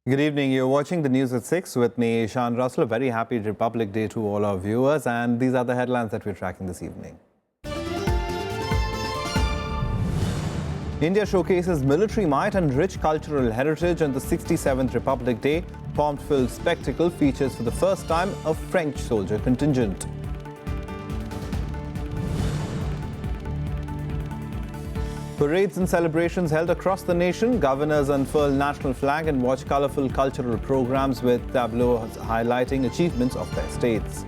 Good evening. You're watching the news at 6 with me, Ishan Russell. A very happy Republic Day to all our viewers. And these are the headlines that we're tracking this evening. India showcases military might and rich cultural heritage on the 67th Republic Day. Pomp-filled spectacle features for the first time a French soldier contingent. Parades and celebrations held across the nation. Governors unfurl national flag and watch colourful cultural programs with tableaux highlighting achievements of their states.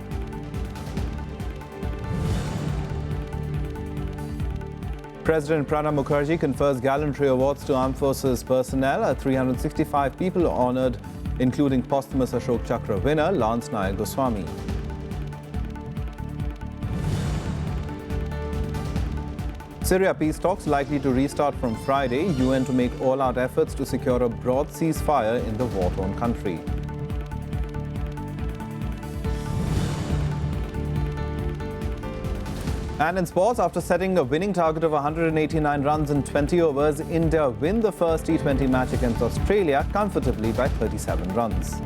President Pranab Mukherjee confers gallantry awards to armed forces personnel. 365 people honoured, including posthumous Ashok Chakra winner Lance Nayak Goswami. Syria peace talks likely to restart from Friday. UN to make all-out efforts to secure a broad ceasefire in the war-torn country. And in sports, after setting a winning target of 189 runs in 20 overs, India win the first T20 match against Australia comfortably by 37 runs.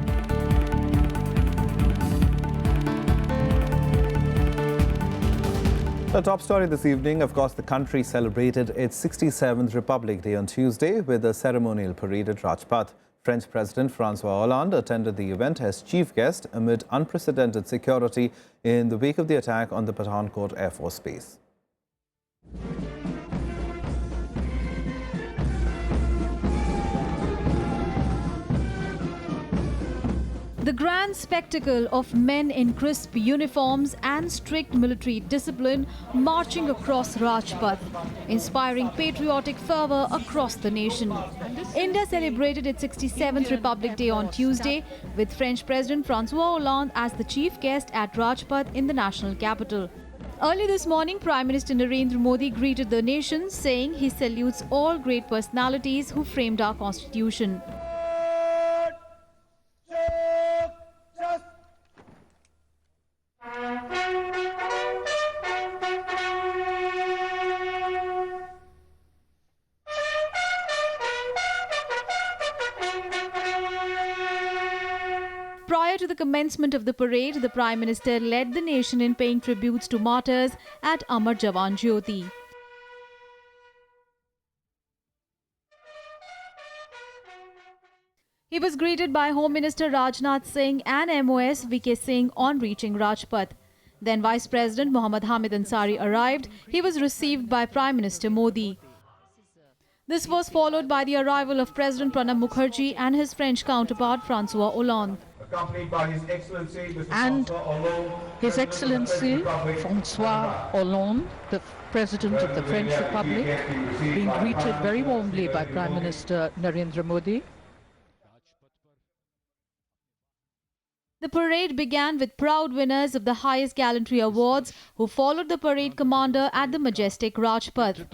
The top story this evening, of course, the country celebrated its 67th Republic Day on Tuesday with a ceremonial parade at Rajpath. French President François Hollande attended the event as chief guest amid unprecedented security in the wake of the attack on the Pathankot Air Force Base. The grand spectacle of men in crisp uniforms and strict military discipline marching across Rajpath, inspiring patriotic fervour across the nation. India celebrated its 67th Republic Day on Tuesday with French President François Hollande as the chief guest at Rajpath in the national capital. Early this morning, Prime Minister Narendra Modi greeted the nation, saying he salutes all great personalities who framed our constitution. Prior to the commencement of the parade, the Prime Minister led the nation in paying tributes to martyrs at Amar Jawan Jyoti. He was greeted by Home Minister Rajnath Singh and MOS VK Singh on reaching Rajpath. Then Vice President Mohammad Hamid Ansari arrived. He was received by Prime Minister Modi. This was followed by the arrival of President Pranab Mukherjee and his French counterpart François Hollande. Accompanied by His Excellency Mr. And François Hollande, His Excellency François Hollande, the President of the French Republic, being greeted very warmly by Prime Minister Narendra Modi. The parade began with proud winners of the highest gallantry awards who followed the parade commander at the majestic Rajpath.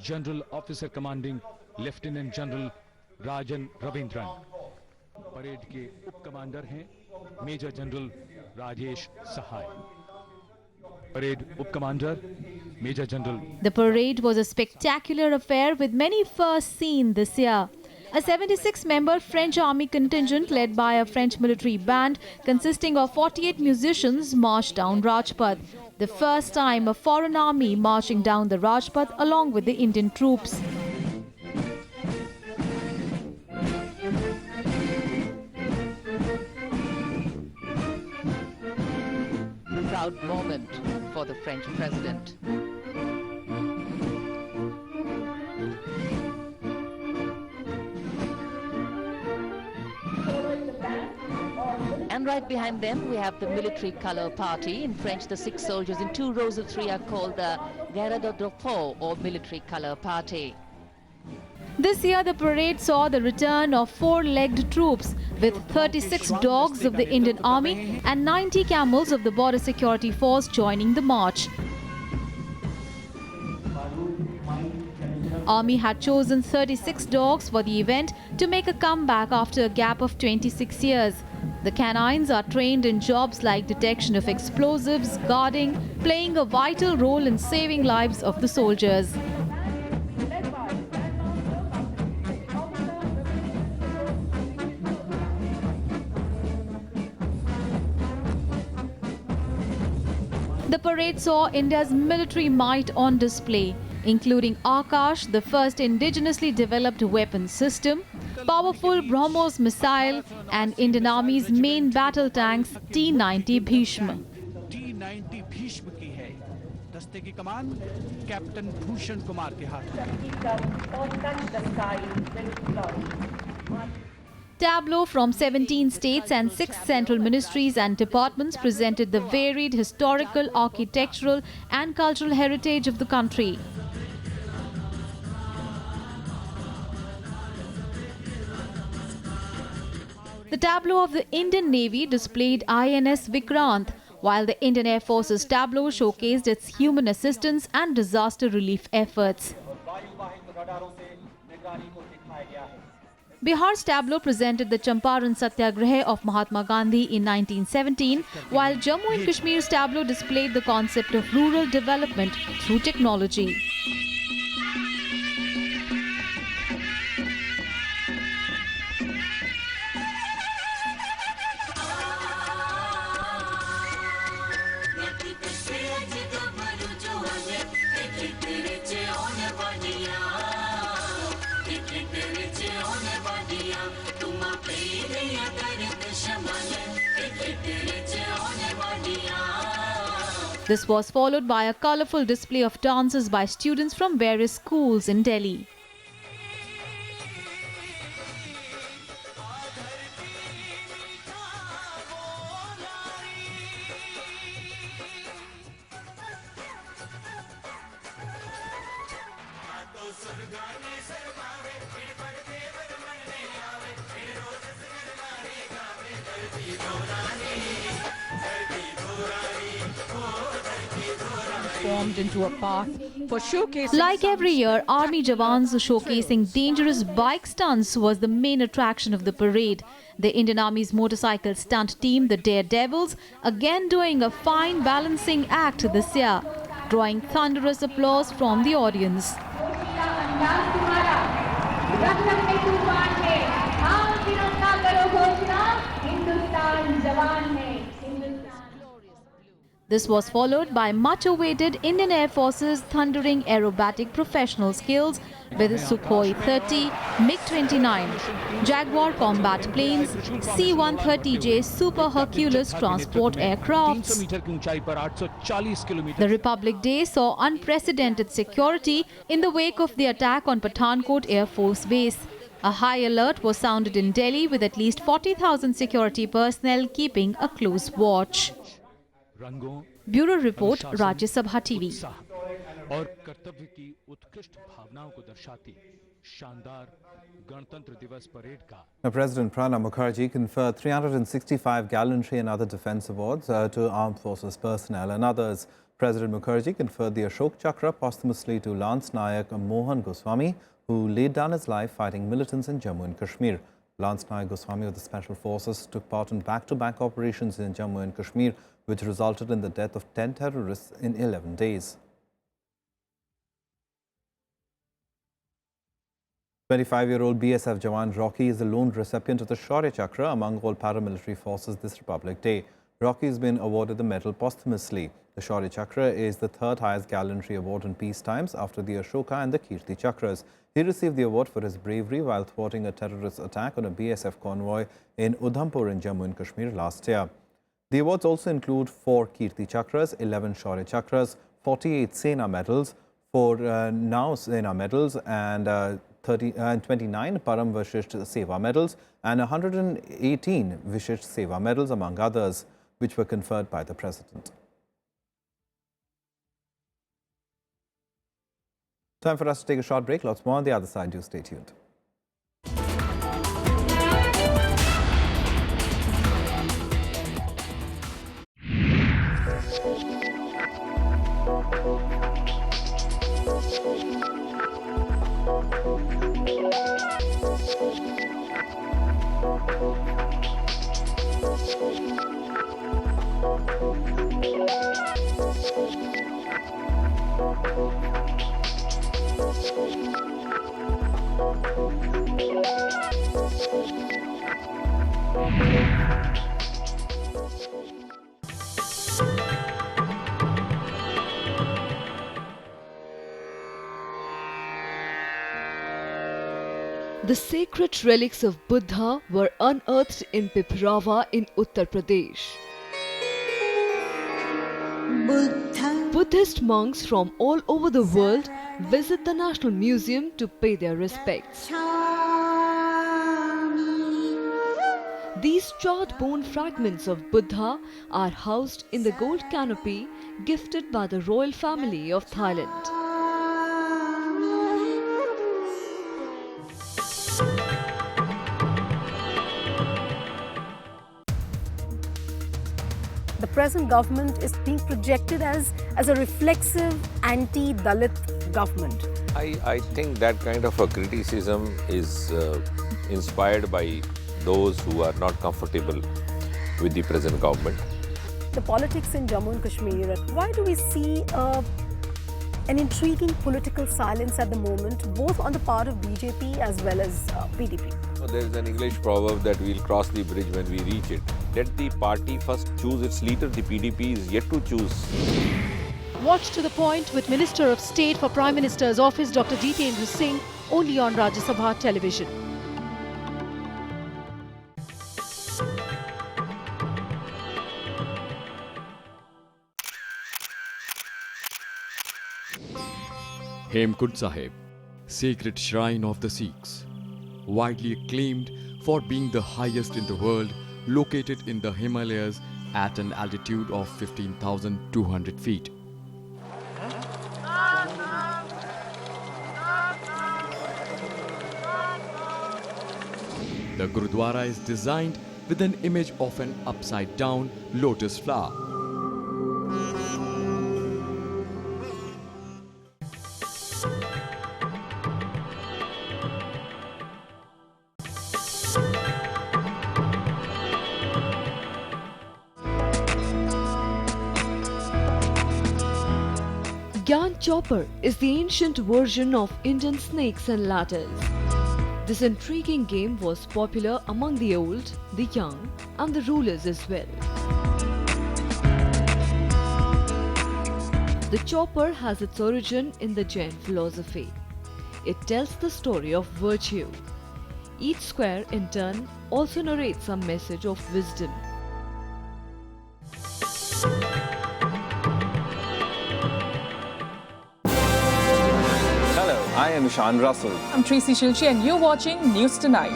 General Officer Commanding Lieutenant General Rajan Ravindran. Parade के उप commander हैं major general Rajesh Sahay. Parade up commander Major General. The parade was a spectacular affair with many firsts seen this year. A 76-member French army contingent led by a French military band consisting of 48 musicians marched down Rajpath. The first time a foreign army marching down the Rajpath along with the Indian troops. Proud moment for the French president. And right behind them, we have the military color party. In French, the 6 soldiers in 2 rows of 3 are called the Guerre de Drapeau, or military color party. This year, the parade saw the return of 4-legged troops with 36 dogs of the Indian Army and 90 camels of the Border Security Force joining the march. Army had chosen 36 dogs for the event to make a comeback after a gap of 26 years. The canines are trained in jobs like detection of explosives, guarding, playing a vital role in saving lives of the soldiers. The parade saw India's military might on display, including Akash, the first indigenously developed weapon system, powerful BrahMos missile, and Indian Army's main battle tanks T-90 Bhishma. T-90 Bhishma की है। दस्ते की कमान captain Bhushan Kumar के हाथ में। Tableau from 17 states and 6 central ministries and departments presented the varied historical, architectural and cultural heritage of the country. The tableau of the Indian Navy displayed INS Vikrant, while the Indian Air Force's tableau showcased its human assistance and disaster relief efforts. Bihar's tableau presented the Champaran Satyagraha of Mahatma Gandhi in 1917, while Jammu and Kashmir's tableau displayed the concept of rural development through technology. This was followed by a colourful display of dances by students from various schools in Delhi. Formed into a path for showcasing. Like every year, army jawans showcasing dangerous bike stunts was the main attraction of the parade. The Indian Army's motorcycle stunt team, the Daredevils, again doing a fine balancing act this year, drawing thunderous applause from the audience. This was followed by much-awaited Indian Air Force's thundering aerobatic professional skills with Sukhoi 30, MiG-29, Jaguar combat planes, C-130J Super Hercules transport aircrafts. The Republic Day saw unprecedented security in the wake of the attack on Pathankot Air Force Base. A high alert was sounded in Delhi with at least 40,000 security personnel keeping a close watch. Bureau Report, Rajya Sabha TV. और कर्तव्य की उत्कृष्ट भावनाओं को दर्शाती शानदार गणतंत्र दिवस परेड का Now, President Pranab Mukherjee conferred 365 gallantry and other defence awards to armed forces personnel and others. President Mukherjee conferred the Ashok Chakra posthumously to Lance Nayak Mohan Goswami, who laid down his life fighting militants in Jammu and Kashmir. Lance Nayak Goswami of the Special Forces took part in back-to-back operations in Jammu and Kashmir, which resulted in the death of 10 terrorists in 11 days. 25-year-old BSF Jawan Rocky is the lone recipient of the Shaurya Chakra among all paramilitary forces this Republic Day. Rocky has been awarded the medal posthumously. The Shaurya Chakra is the third highest gallantry award in peace times after the Ashoka and the Kirti Chakras. He received the award for his bravery while thwarting a terrorist attack on a BSF convoy in Udhampur in Jammu and Kashmir last year. The awards also include 4 Kirti Chakras, 11 Shaurya Chakras, 48 Sena medals, 4 Now Sena medals and 29 Param Vishisht Seva medals and 118 Vishisht Seva medals among others, which were conferred by the President. Time for us to take a short break. Lots more on the other side. Do stay tuned. The sacred relics of Buddha were unearthed in Piprava in Uttar Pradesh. Buddhist monks from all over the world visit the National Museum to pay their respects. These charred bone fragments of Buddha are housed in the gold canopy gifted by the royal family of Thailand. The present government is being projected as a reflexive anti-Dalit government. I think that kind of a criticism is inspired by those who are not comfortable with the present government. The politics in Jammu and Kashmir, why do we see an intriguing political silence at the moment, both on the part of BJP as well as PDP? There is an English proverb that we'll cross the bridge when we reach it. Let the party first choose its leader. The PDP is yet to choose. Watch To The Point with Minister of State for Prime Minister's Office Dr. Jitendra Singh only on Rajya Sabha television. Hemkund Sahib, sacred shrine of the Sikhs, widely acclaimed for being the highest in the world, located in the Himalayas at an altitude of 15,200 feet. The Gurudwara is designed with an image of an upside-down lotus flower. Gyan Chopper is the ancient version of Indian snakes and ladders. This intriguing game was popular among the old, the young, and the rulers as well. The chopper has its origin in the Jain philosophy. It tells the story of virtue. Each square, in turn, also narrates a message of wisdom. Hello, I am Ishan Russell. I'm Tracy Shilchi and you're watching News Tonight.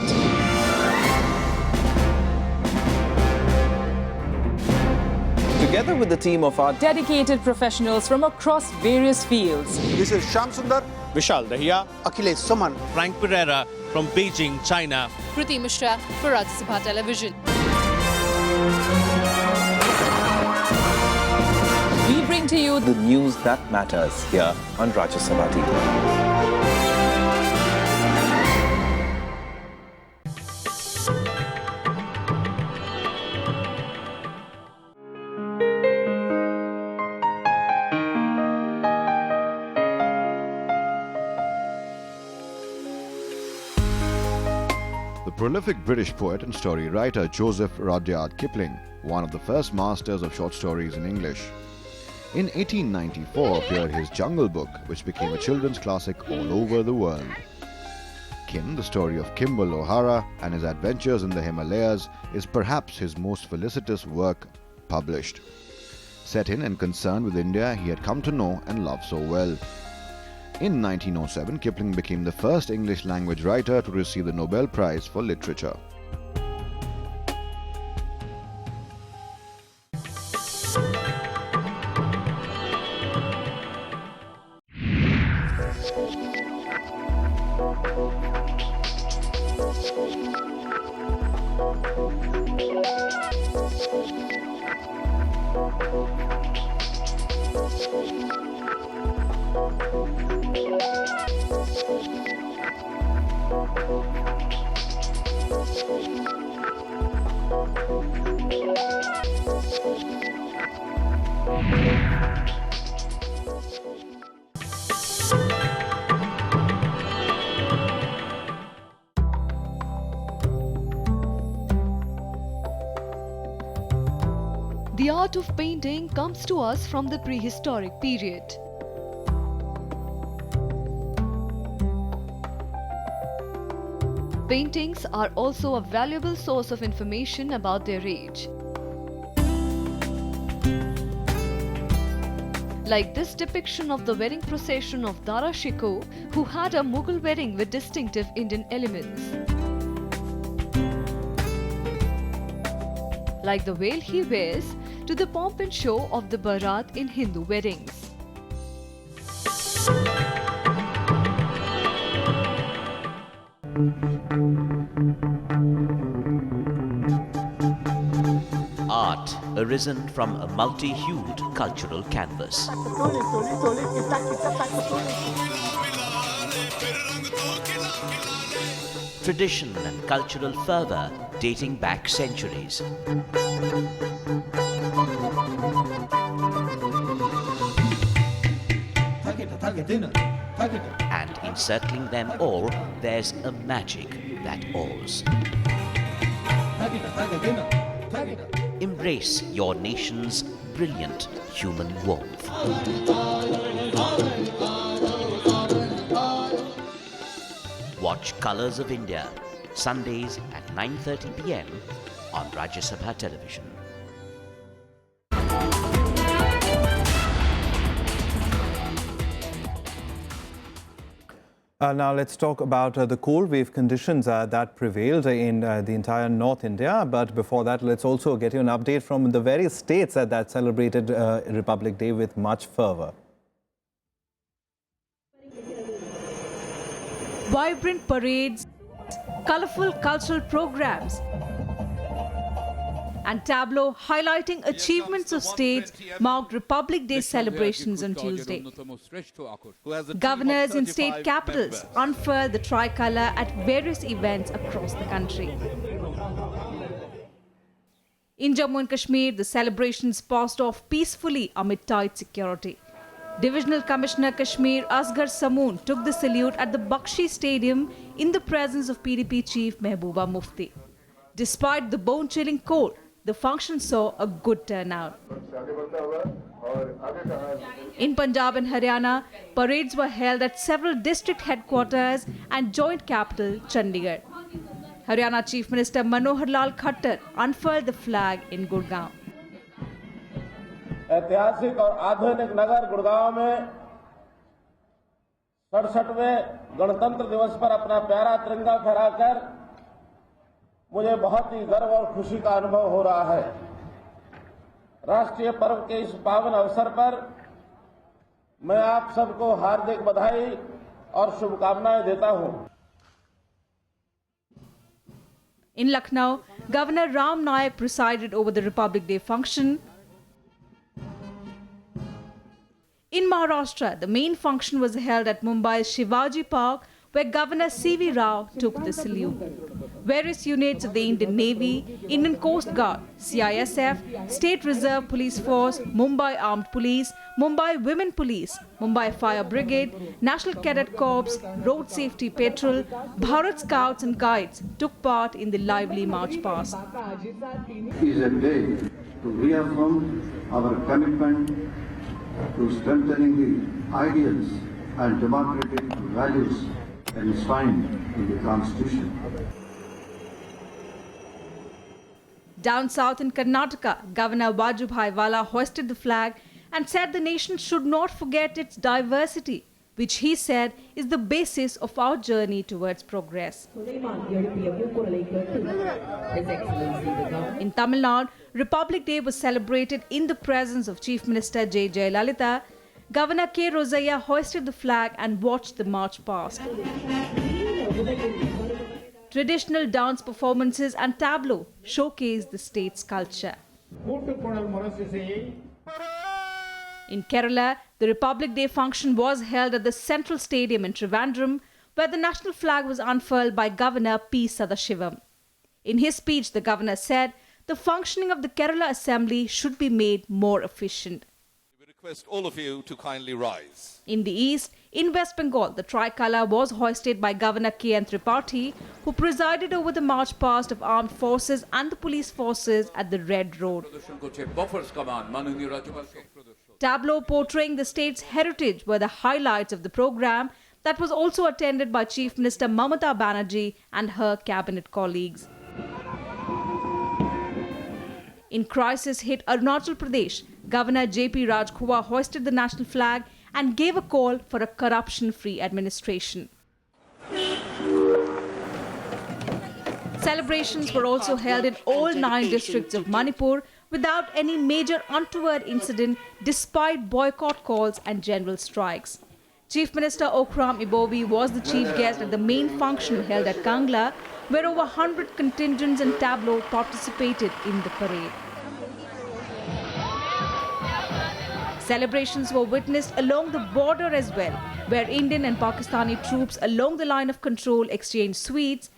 Together with the team of our Dedicated professionals from across various fields. This is Shyam Sundar, Vishal Dahiya, Akhilesh Suman, Frank Pereira from Beijing, China. Kriti Mishra for Rajya Sabha television. We bring to you the news that matters here on Rajya Sabha TV. The prolific British poet and story writer Joseph Rudyard Kipling, one of the first masters of short stories in English. In 1894 appeared his Jungle Book, which became a children's classic all over the world. Kim, the story of Kimball O'Hara and his adventures in the Himalayas, is perhaps his most felicitous work published. Set in and concerned with India he had come to know and love so well. In 1907, Kipling became the first English-language writer to receive the Nobel Prize for Literature. The art of painting comes to us from the prehistoric period. Paintings are also a valuable source of information about their age. Like this depiction of the wedding procession of Dara Shikoh, who had a Mughal wedding with distinctive Indian elements. Like the veil he wears to the pomp and show of the Barat in Hindu weddings. Art arisen from a multi-hued cultural canvas. Tradition and cultural fervour dating back centuries. And encircling them all, there's a magic that awes. Embrace your nation's brilliant human warmth. Watch Colours of India, Sundays at 9:30 p.m. on Rajya Sabha television. Now let's talk about the cold wave conditions that prevailed in the entire North India. But before that, let's also get you an update from the various states that celebrated Republic Day with much fervour. Vibrant parades, colourful cultural programs, and tableau highlighting achievements of states marked Republic Day celebrations on Tuesday. Governors in state capitals unfurled the tricolour at various events across the country. In Jammu and Kashmir, the celebrations passed off peacefully amid tight security. Divisional Commissioner Kashmir Asghar Samoon took the salute at the Bakshi Stadium in the presence of PDP Chief Mehbooba Mufti. Despite the bone-chilling cold, the function saw a good turnout. In Punjab and Haryana, parades were held at several district headquarters and joint capital Chandigarh. Haryana Chief Minister Manohar Lal Khattar unfurled the flag in Gurgaon. ऐतिहासिक और आधुनिक नगर गुड़गांव में 67वें गणतंत्र दिवस पर अपना प्यारा तिरंगा फहराकर मुझे बहुत ही गर्व और खुशी का अनुभव हो रहा है। राष्ट्रीय पर्व के इस पावन अवसर पर मैं आप सबको हार्दिक बधाई और शुभकामनाएं देता हूं। In Lucknow, Governor Ram Nayak presided over the Republic Day function. In Maharashtra, the main function was held at Mumbai's Shivaji Park, where Governor C.V. Rao took the salute. Various units of the Indian Navy, Indian Coast Guard, CISF, State Reserve Police Force, Mumbai Armed Police, Mumbai Women Police, Mumbai Fire Brigade, National Cadet Corps, Road Safety Patrol, Bharat Scouts and Guides took part in the lively march past. Is a day to reaffirm our commitment to strengthening the ideals and democratic values enshrined in the Constitution. Down south in Karnataka, Governor Vajubhai Vala hoisted the flag and said the nation should not forget its diversity, which he said is the basis of our journey towards progress. In Tamil Nadu, Republic Day was celebrated in the presence of Chief Minister J. Jayalalitha. Governor K. Rosaiya hoisted the flag and watched the march past. Traditional dance performances and tableau showcased the state's culture. In Kerala, the Republic Day function was held at the Central Stadium in Trivandrum, where the national flag was unfurled by Governor P. Sadashivam. In his speech, the governor said the functioning of the Kerala Assembly should be made more efficient. We request all of you to kindly rise. In the east, in West Bengal, the tricolour was hoisted by Governor K.N. Tripathi, who presided over the march past of armed forces and the police forces at the Red Road. Tableau portraying the state's heritage were the highlights of the program, that was also attended by Chief Minister Mamata Banerjee and her cabinet colleagues. In crisis-hit Arunachal Pradesh, Governor J.P. Rajkhowa hoisted the national flag and gave a call for a corruption-free administration. Celebrations were also held in all 9 districts of Manipur without any major untoward incident despite boycott calls and general strikes. Chief Minister Okram Ibobi was the chief guest at the main function held at Kangla, where over 100 contingents and tableaux participated in the parade. Celebrations were witnessed along the border as well, where Indian and Pakistani troops along the line of control exchanged sweets.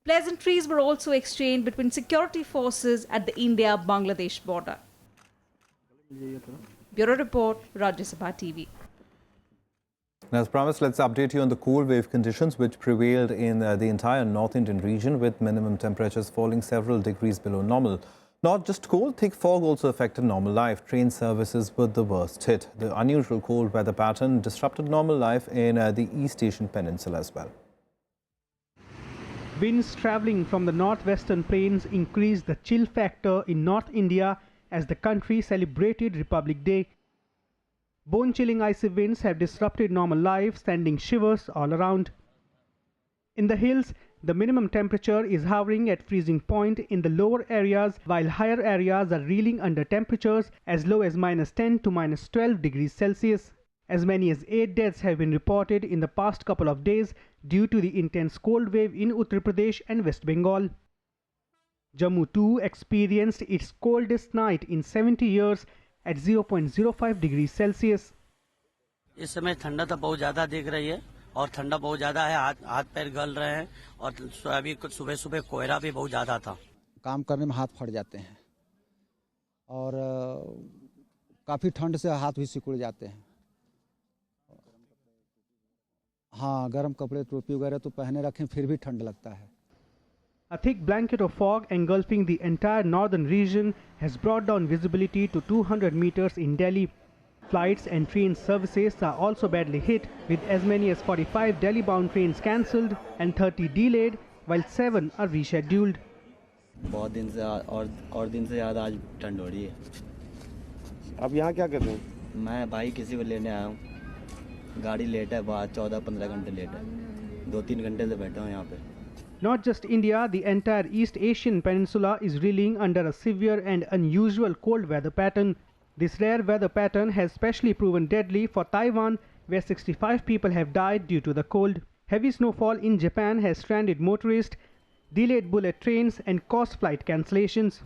Pleasantries were also exchanged between security forces at the India-Bangladesh border. Bureau Report, Rajya Sabha TV. As promised, let's update you on the cool wave conditions which prevailed in the entire North Indian region, with minimum temperatures falling several degrees below normal. Not just cold, thick fog also affected normal life. Train services were the worst hit. The unusual cold weather pattern disrupted normal life in the East Asian Peninsula as well. Winds travelling from the northwestern plains increased the chill factor in North India as the country celebrated Republic Day. Bone-chilling icy winds have disrupted normal life, sending shivers all around. In the hills, the minimum temperature is hovering at freezing point in the lower areas, while higher areas are reeling under temperatures as low as -10 to -12 degrees Celsius. As many as 8 deaths have been reported in the past couple of days due to the intense cold wave in Uttar Pradesh and West Bengal. Jammu too experienced its coldest night in 70 years at 0.05 degrees Celsius. इस समय ठंडा तो बहुत ज़्यादा दिख रही है और ठंडा बहुत ज़्यादा है, हाथ पैर गल रहे हैं और अभी कुछ सुबह सुबह कोहरा भी बहुत ज़्यादा था। काम करने में हाथ फट जाते हैं और काफ़ी ठंड से हाथ भी सिकुड़ जाते हैं। हाँ, गर्म कपड़े टोपी वगैरह तो पहने रखें फिर भी ठंड लगता है। A thick blanket of fog engulfing the entire northern region has brought down visibility to 200 meters in Delhi. Flights and train services are also badly hit, with as many as 45 Delhi-bound trains cancelled and 30 delayed, while 7 are rescheduled. बहुत दिन से और दिन से ज़्यादा आज ठंड हो रही है। आप यहाँ क्या कर रहे हैं? मैं भाई किसी को लेने आया हूँ। गाड़ी लेट है, बाद 14-15 घंटे लेट है। 2-3 घंटे से बैठा हूँ यहाँ पे। Not just India, the entire East Asian Peninsula is reeling under a severe and unusual cold weather pattern. This rare weather pattern has specially proven deadly for Taiwan, where 65 people have died due to the cold. Heavy snowfall in Japan has stranded motorists, delayed bullet trains and caused flight cancellations.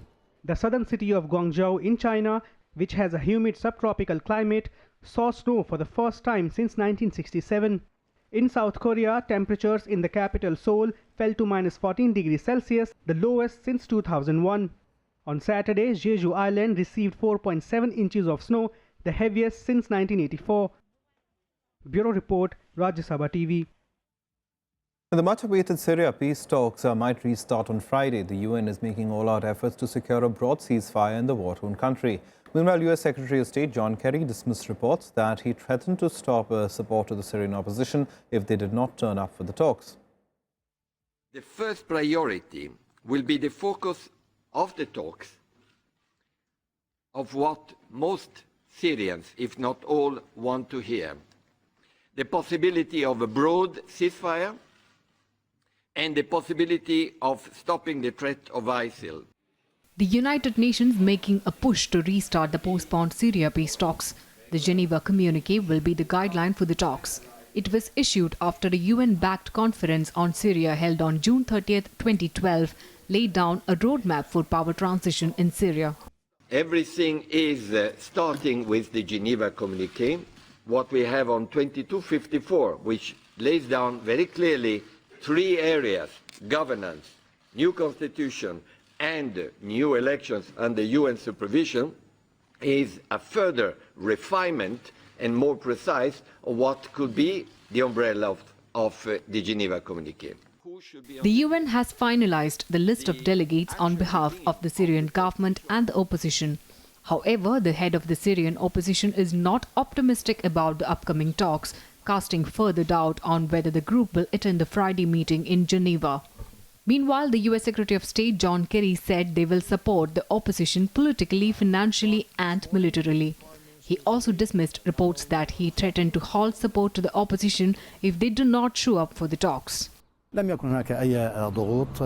The southern city of Guangzhou in China, which has a humid subtropical climate, saw snow for the first time since 1967. In South Korea, temperatures in the capital Seoul fell to -14 degrees Celsius, the lowest since 2001. On Saturday, Jeju Island received 4.7 inches of snow, the heaviest since 1984. Bureau Report, Rajya Sabha TV. The much-awaited Syria peace talks might restart on Friday. The UN is making all-out efforts to secure a broad ceasefire in the war-torn country. Meanwhile, US Secretary of State John Kerry dismissed reports that he threatened to stop support to the Syrian opposition if they did not turn up for the talks. The first priority will be the focus of the talks of what most Syrians, if not all, want to hear. The possibility of a broad ceasefire and the possibility of stopping the threat of ISIL. The United Nations making a push to restart the postponed Syria peace talks. The Geneva communique will be the guideline for the talks. It was issued after a UN-backed conference on Syria held on June 30, 2012, laid down a roadmap for power transition in Syria. Everything is starting with the Geneva communique, what we have on 2254, which lays down very clearly 3 areas: governance, new constitution, and new elections under UN supervision, is a further refinement and more precise of what could be the umbrella of the Geneva communique. The UN has finalized the list of delegates on behalf of the Syrian government and the opposition. However, the head of the Syrian opposition is not optimistic about the upcoming talks, casting further doubt on whether the group will attend the Friday meeting in Geneva. Meanwhile, the US Secretary of State John Kerry said they will support the opposition politically, financially and militarily. He also dismissed reports that he threatened to halt support to the opposition if they do not show up for the talks. لم يكن هناك أي ضغوط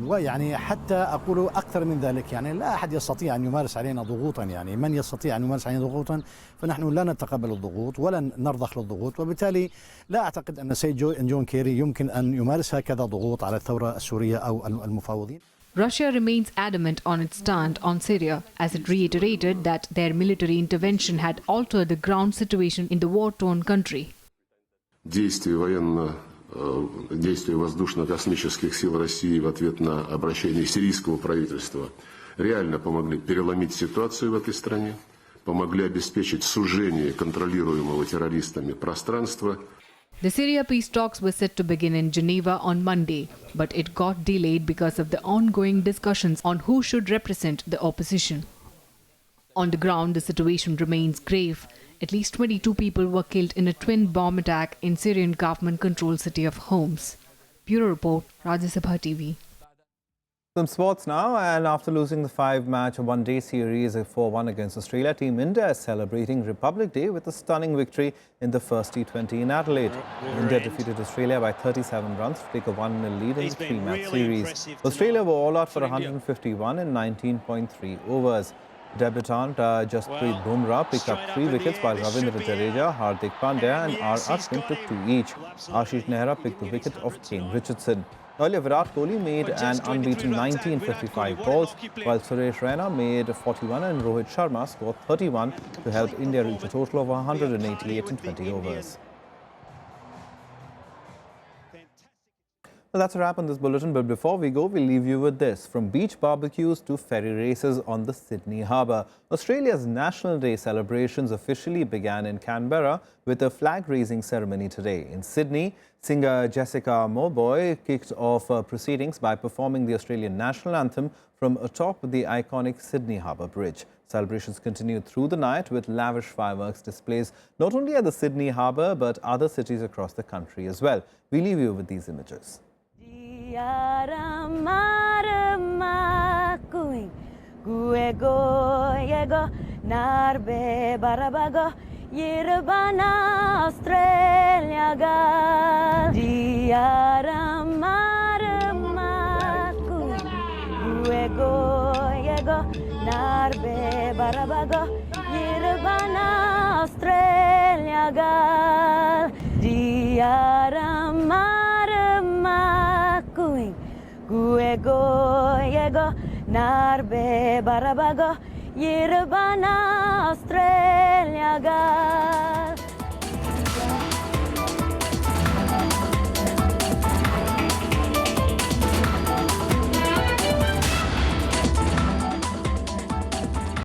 ويعني حتى أقول أكثر من ذلك يعني لا أحد يستطيع أن يمارس علينا ضغوطا يعني من يستطيع أن يمارس علينا ضغوطا فنحن لا نتقبل الضغوط ولا نرضخ للضغوط وبالتالي لا أعتقد أن السيد جون كيري يمكن أن يمارس هكذا ضغوط على الثورة السورية أو المفاوضين. Russia remains adamant on its stand on Syria, as it reiterated that their military intervention had altered the ground situation in the war-torn country. Действия воздушно-космических сил России в ответ на обращение сирийского правительства реально помогли переломить ситуацию в этой стране, помогли обеспечить сужение контролируемого террористами пространства. The Syria peace talks were set to begin in Geneva on Monday, but it got delayed because of the ongoing discussions on who should represent the opposition. On the ground, the situation remains grave. At least 22 people were killed in a twin bomb attack in Syrian government-controlled city of Homs. Bureau Report, Rajya Sabha TV. Some sports now, and after losing the 5-match one-day series 4-1 against Australia, Team India is celebrating Republic Day with a stunning victory in the first T20 in Adelaide. India defeated Australia by 37 runs to take a 1-0 lead in the 3-match series. Australia were all out for 151 in 19.3 overs. Debutant Jasprit Bumrah picked up 3 wickets while Ravindra Jadeja, Hardik Pandya and R. Ashwin took 2 each. Ashish Nehra picked the wicket of Kane Richardson. Earlier, Virat Kohli made an unbeaten 1955 balls, while Suresh Raina made 41 and Rohit Sharma scored 31 to help India reach a total of 188 in 20 overs. Well, that's a wrap on this bulletin, but before we go, we'll leave you with this. From beach barbecues to ferry races on the Sydney Harbour, Australia's National Day celebrations officially began in Canberra with a flag-raising ceremony today. In Sydney, singer Jessica Mauboy kicked off proceedings by performing the Australian national anthem from atop the iconic Sydney Harbour Bridge. Celebrations continued through the night with lavish fireworks displays not only at the Sydney Harbour but other cities across the country as well. We leave you with these images. Narbe barabago, Yerbana Australia.